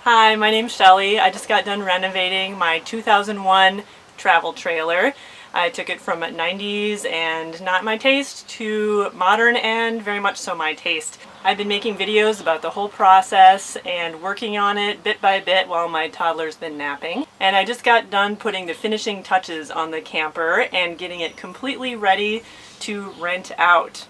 Hi, my name's Shelly. I just got done renovating my 2001 travel trailer. I took it from 90s and not my taste to modern and very much so my taste. I've been making videos about the whole process and working on it bit by bit while my toddler's been napping. And I just got done putting the finishing touches on the camper and getting it completely ready to rent out.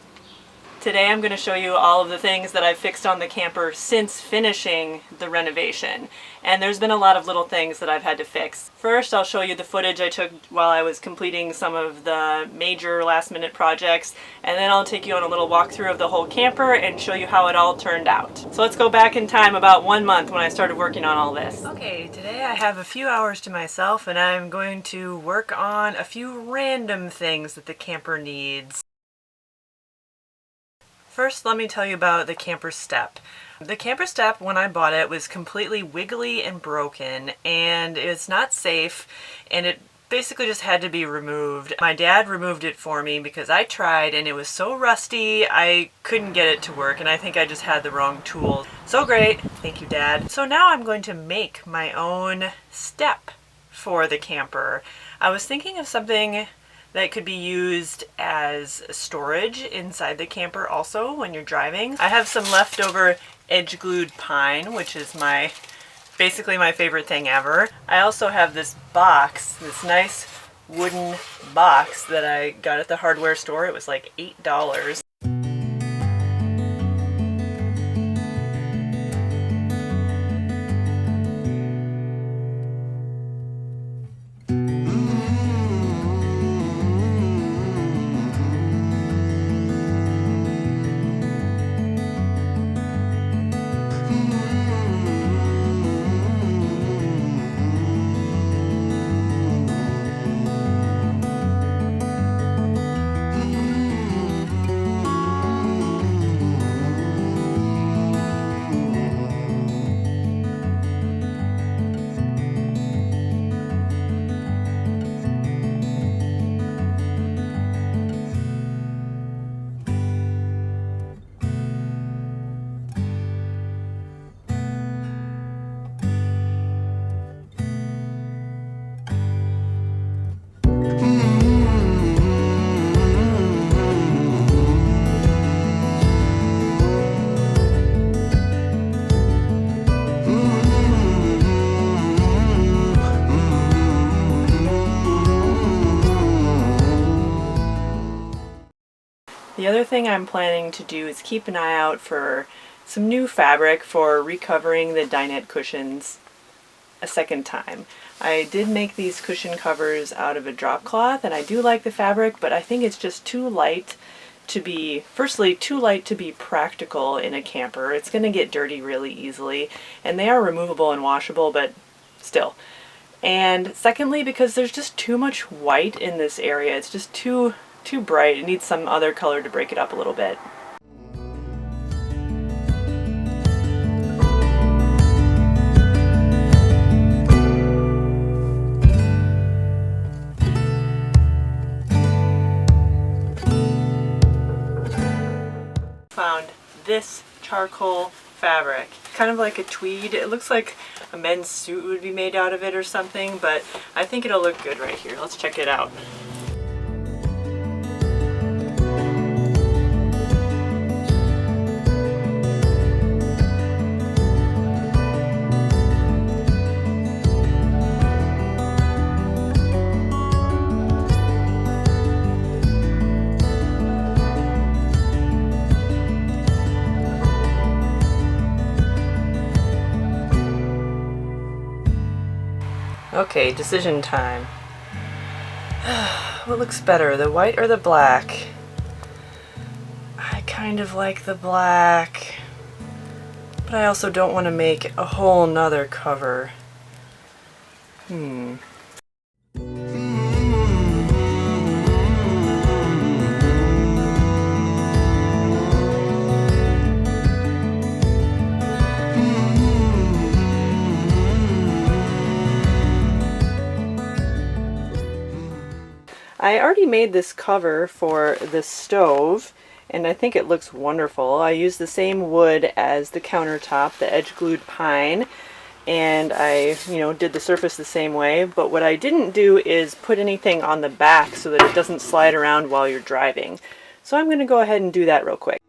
Today I'm going to show you all of the things that I've fixed on the camper since finishing the renovation. And there's been a lot of little things that I've had to fix. First, I'll show you the footage I took while I was completing some of the major last-minute projects, and then I'll take you on a little walkthrough of the whole camper and show you how it all turned out. So let's go back in time about 1 month when I started working on all this. Okay, today I have a few hours to myself and I'm going to work on a few random things that the camper needs. First, let me tell you about the camper step. The camper step, when I bought it, was completely wiggly and broken, and it's not safe, and it basically just had to be removed. My dad removed it for me because I tried, and it was so rusty, I couldn't get it to work, and I think I just had the wrong tools. So great. Thank you, Dad. So now I'm going to make my own step for the camper. I was thinking of something that could be used as storage inside the camper also when you're driving. I have some leftover edge-glued pine, which is basically my favorite thing ever. I also have this box, this nice wooden box that I got at the hardware store. It was like $8. The other thing I'm planning to do is keep an eye out for some new fabric for recovering the dinette cushions a second time. I did make these cushion covers out of a drop cloth, and I do like the fabric, but I think it's just too light to be, firstly, too light to be practical in a camper. It's going to get dirty really easily, and they are removable and washable, but still. And secondly, because there's just too much white in this area. It's just too bright. It needs some other color to break it up a little bit. Found this charcoal fabric. Kind of like a tweed. It looks like a men's suit would be made out of it or something, but I think it'll look good right here. Let's check it out. Okay, decision time. What looks better, the white or the black? I kind of like the black, but I also don't want to make a whole nother cover. I already made this cover for the stove, and I think it looks wonderful. I used the same wood as the countertop, the edge glued pine, and I, did the surface the same way. But what I didn't do is put anything on the back so that it doesn't slide around while you're driving. So I'm going to go ahead and do that real quick.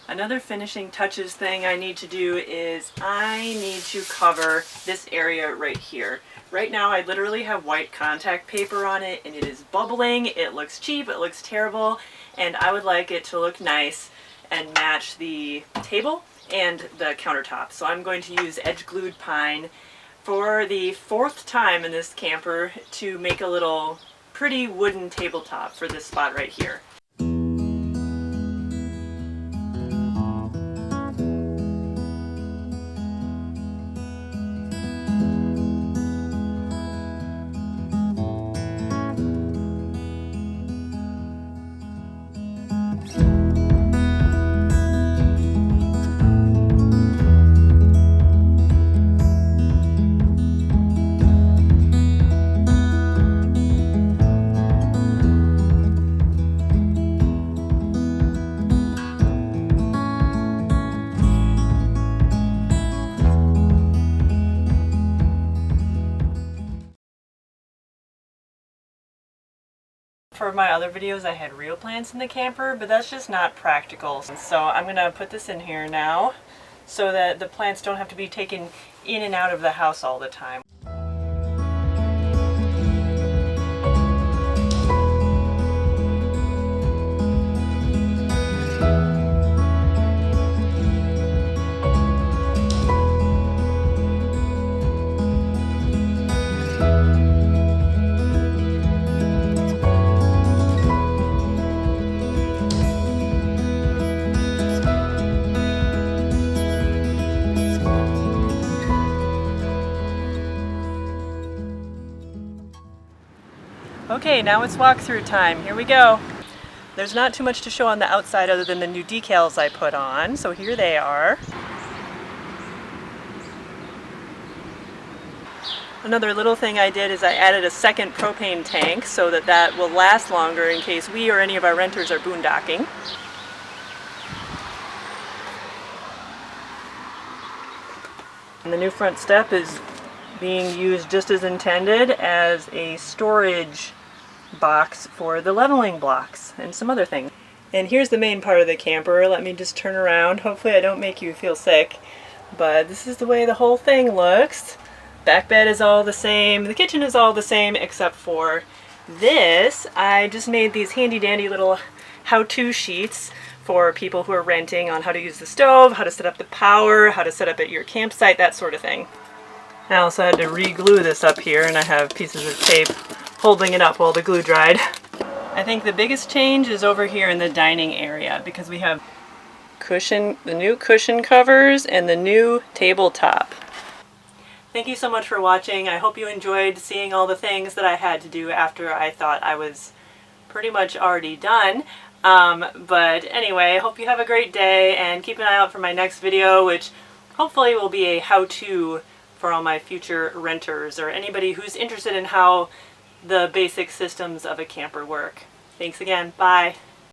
Another finishing touches thing I need to do is I need to cover this area right here. Right now I literally have white contact paper on it and it is bubbling, it looks cheap, it looks terrible, and I would like it to look nice and match the table and the countertop. So I'm going to use edge glued pine for the 4th time in this camper to make a little pretty wooden tabletop for this spot right here. For my other videos I had real plants in the camper, but that's just not practical. So I'm going to put this in here now so that the plants don't have to be taken in and out of the house all the time. Okay, now it's walkthrough time. Here we go. There's not too much to show on the outside other than the new decals I put on, so here they are. Another little thing I did is I added a second propane tank so that that will last longer in case we or any of our renters are boondocking. And the new front step is being used just as intended as a storage box for the leveling blocks and some other things. And here's the main part of the camper. Let me just turn around. Hopefully I don't make you feel sick. But this is the way the whole thing looks. Back bed is all the same. The kitchen is all the same except for this. I just made these handy dandy little how-to sheets for people who are renting on how to use the stove, how to set up the power, how to set up at your campsite, that sort of thing. I also had to re-glue this up here, and I have pieces of tape holding it up while the glue dried. I think the biggest change is over here in the dining area because we have the new cushion covers and the new tabletop. Thank you so much for watching. I hope you enjoyed seeing all the things that I had to do after I thought I was pretty much already done. But anyway, I hope you have a great day and keep an eye out for my next video, which hopefully will be a how-to for all my future renters or anybody who's interested in how the basic systems of a camper work. Thanks again. Bye.